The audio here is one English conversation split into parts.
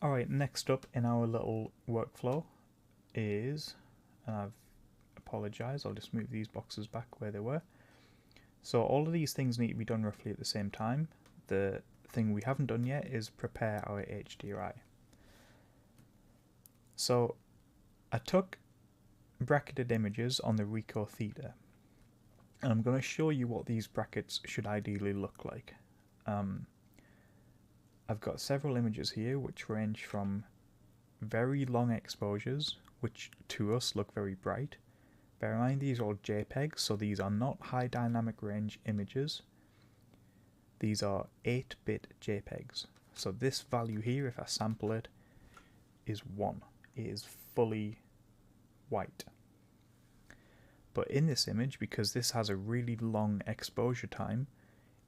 Alright, next up in our little workflow is, and I've apologised, I'll just move these boxes back where they were. So all of these things need to be done roughly at the same time. The thing we haven't done yet is prepare our HDRI. So I took bracketed images on the Ricoh Theta, and I'm going to show you what these brackets should ideally look like. I've got several images here which range from very long exposures, which to us look very bright. Bear in mind these are all JPEGs, so these are not high dynamic range images. These are 8-bit JPEGs. So this value here, if I sample it, is 1. It is fully white. But in this image, because this has a really long exposure time,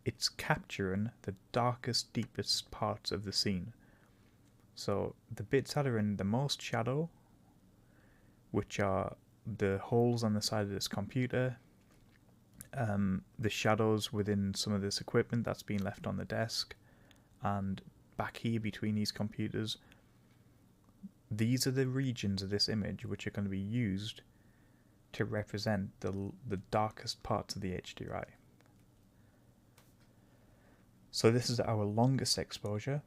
it's capturing the darkest, deepest parts of the scene. So the bits that are in the most shadow, which are the holes on the side of this computer, the shadows within some of this equipment that's been left on the desk, and back here between these computers, these are the regions of this image which are going to be used to represent the darkest parts of the HDRI. So this is our longest exposure,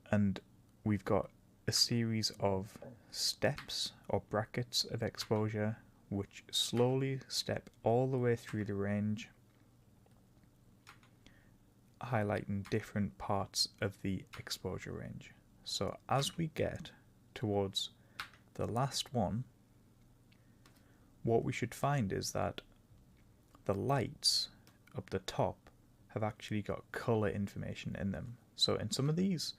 and we've got a series of steps or brackets of exposure which slowly step all the way through the range, highlighting different parts of the exposure range. So as we get towards the last one, what we should find is that the lights up the top have actually got color information in them. So in some of these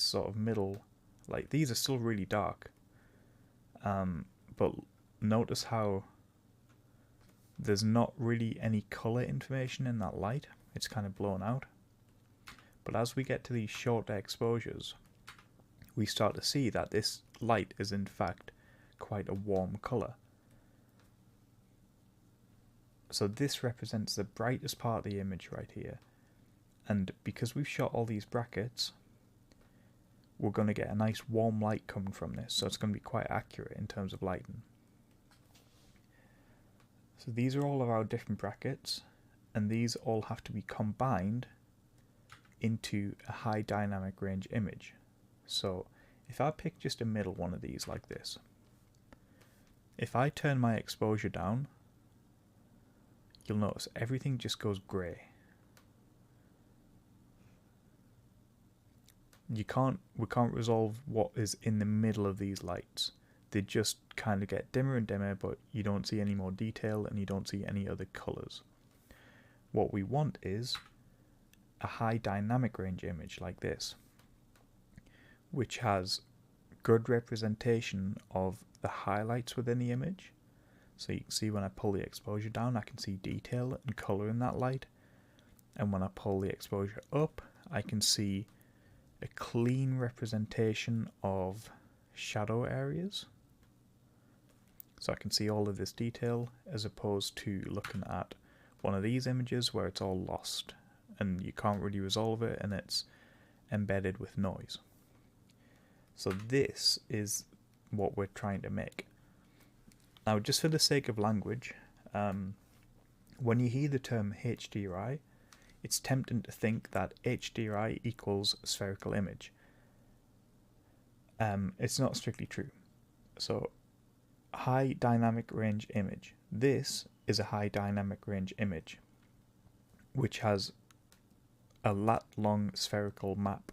sort of middle, like these are still really dark, but notice how there's not really any color information in that light. It's kind of blown out. But as we get to these shorter exposures, we start to see that this light is in fact quite a warm color. So this represents the brightest part of the image right here. And because we've shot all these brackets, we're going to get a nice warm light coming from this. So it's going to be quite accurate in terms of lighting. So these are all of our different brackets, and these all have to be combined into a high dynamic range image. So if I pick just a middle one of these like this, if I turn my exposure down, you'll notice everything just goes grey. We can't resolve what is in the middle of these lights. They just kind of get dimmer and dimmer, but you don't see any more detail and you don't see any other colours. What we want is a high dynamic range image like this, which has good representation of the highlights within the image. So you can see when I pull the exposure down, I can see detail and colour in that light. And when I pull the exposure up, I can see a clean representation of shadow areas. So I can see all of this detail, as opposed to looking at one of these images where it's all lost and you can't really resolve it and it's embedded with noise. So this is what we're trying to make. Now, just for the sake of language, when you hear the term HDRI, it's tempting to think that HDRI equals spherical image. It's not strictly true. So, high dynamic range image. This is a high dynamic range image, which has a lat-long spherical map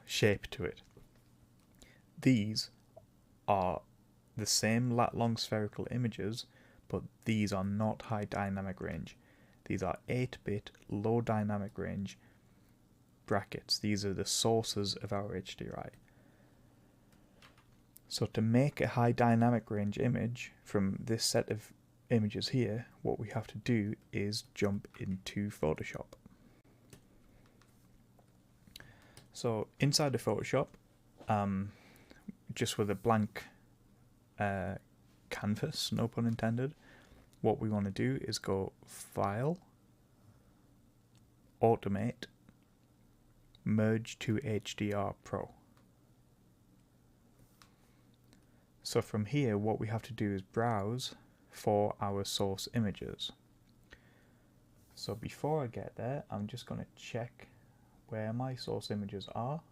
shape to it. These are the same lat-long spherical images, but these are not high dynamic range. These are 8-bit low dynamic range brackets. These are the sources of our HDRI. So to make a high dynamic range image from this set of images here, what we have to do is jump into Photoshop. So inside of Photoshop, just with a blank canvas, no pun intended, what we want to do is go File, automate merge to HDR Pro. So from here, what we have to do is browse for our source images. So before I get there, I'm just going to check where my source images are.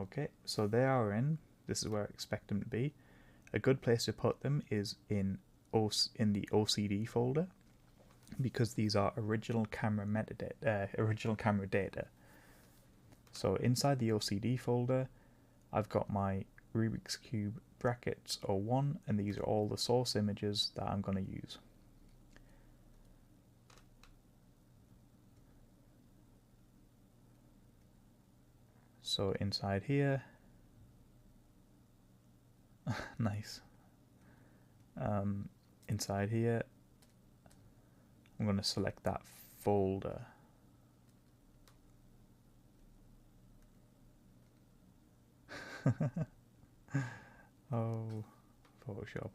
Okay, so they are in. This is where I expect them to be. A good place to put them is in the OCD folder, because these are original camera metadata, original camera data. So inside the OCD folder, I've got my Rubik's Cube brackets 01, and these are all the source images that I'm going to use. So inside here, nice. Inside here, I'm going to select that folder. Oh, Photoshop.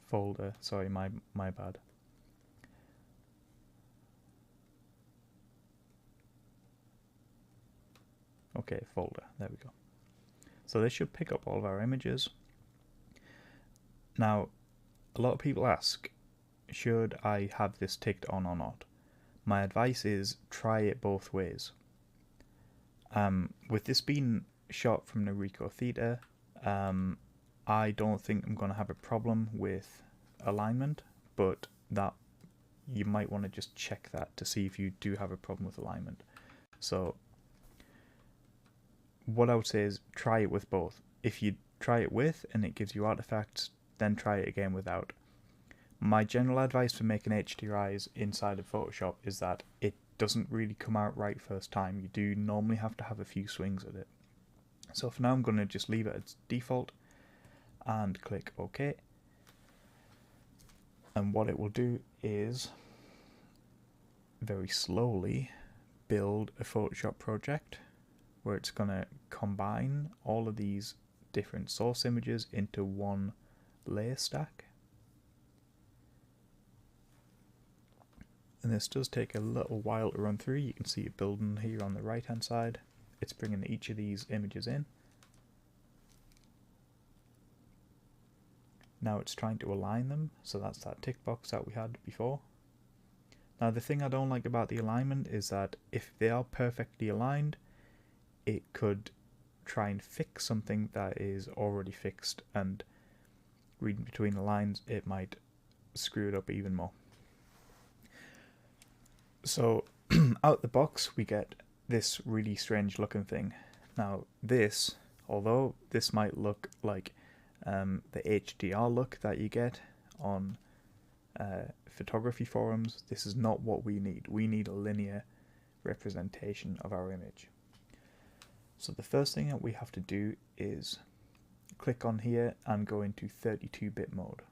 Folder, sorry, my bad. Okay, folder, there we go. So this should pick up all of our images. Now, a lot of people ask, should I have this ticked on or not? My advice is try it both ways. With this being shot from the Ricoh Theta, I don't think I'm going to have a problem with alignment, but that you might want to just check that to see if you do have a problem with alignment. So what I would say is try it with both. If you try it with and it gives you artifacts, then try it again without. My general advice for making HDRIs inside of Photoshop is that it doesn't really come out right first time. You do normally have to have a few swings at it. So for now, I'm going to just leave it as default and click OK. And what it will do is very slowly build a Photoshop project where it's going to combine all of these different source images into one layer stack. And this does take a little while to run through. You can see it building here on the right hand side. It's bringing each of these images in. Now it's trying to align them, so that's that tick box that we had before. Now the thing I don't like about the alignment is that if they are perfectly aligned, it could try and fix something that is already fixed, and reading between the lines it might screw it up even more. So out the box we get this really strange looking thing. Now this, although this might look like the HDR look that you get on photography forums, this is not what we need. We need a linear representation of our image. So the first thing that we have to do is click on here and go into 32-bit mode.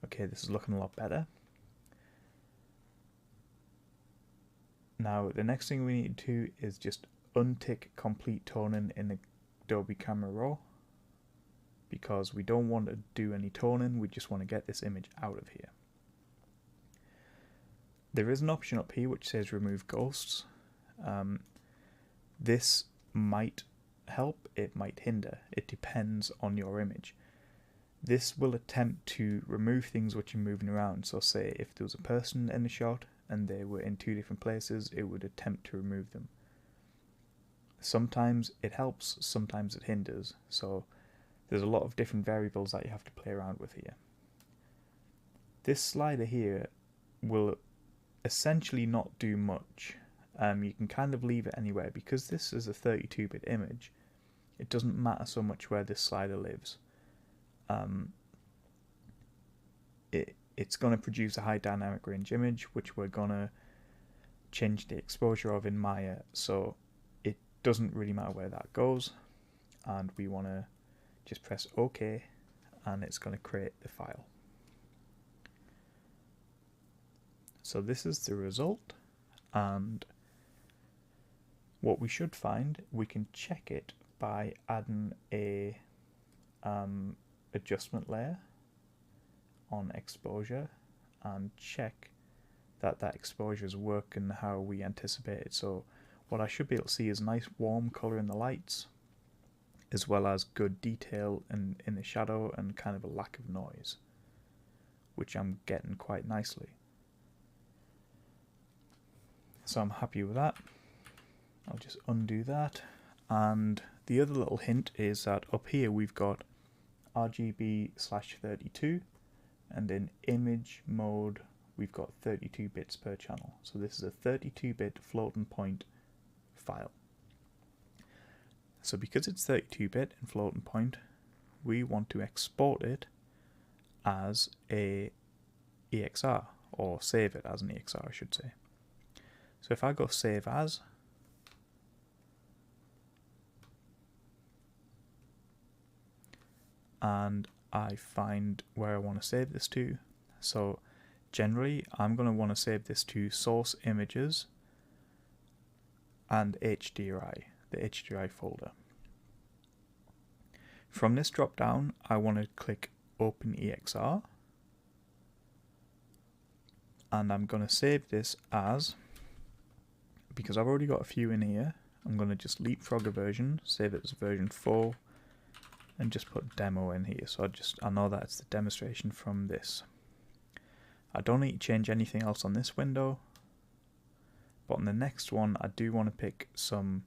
Okay, this is looking a lot better. Now the next thing we need to do is just untick complete toning in Adobe Camera Raw, because we don't want to do any toning, we just want to get this image out of here. There is an option up here which says remove ghosts. This might help, it might hinder, it depends on your image. This will attempt to remove things which are moving around, so say if there was a person in the shot and they were in two different places, it would attempt to remove them. Sometimes it helps, sometimes it hinders, so there's a lot of different variables that you have to play around with here. This slider here will essentially not do much. You can kind of leave it anywhere, because this is a 32-bit image. It doesn't matter so much where this slider lives. It's going to produce a high dynamic range image, which we're going to change the exposure of in Maya, so it doesn't really matter where that goes, and we want to just press OK, and it's going to create the file. So this is the result, and what we should find, we can check it by adding a adjustment layer on exposure and check that that exposure is working how we anticipated. So what I should be able to see is nice warm colour in the lights, as well as good detail in the shadow and kind of a lack of noise, which I'm getting quite nicely. So I'm happy with that. I'll just undo that. And the other little hint is that up here we've got RGB/32, and in image mode we've got 32 bits per channel. So this is a 32-bit floating point file. So because it's 32-bit and floating point, we want to export it as a EXR, or save it as an EXR I should say. So if I go save as, and I find where I want to save this to, so generally I'm going to want to save this to source images and HDRI, the HDRI folder. From this drop down I want to click open EXR, and I'm going to save this as, because I've already got a few in here, I'm going to just leapfrog a version, save it as version 4, and just put demo in here. So I know that it's the demonstration from this. I don't need to change anything else on this window, but on the next one I do want to pick some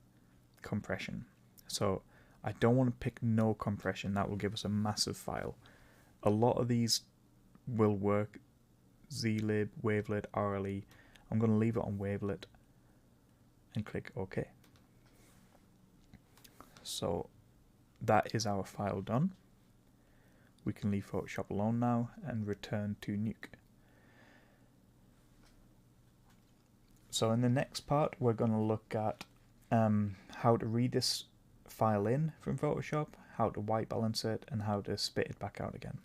compression. So I don't want to pick no compression, that will give us a massive file. A lot of these will work, zlib, wavelet, RLE. I'm going to leave it on wavelet and click OK. So that is our file done. We can leave Photoshop alone now and return to Nuke. So in the next part we're going to look at how to read this file in from Photoshop, how to white balance it, and how to spit it back out again.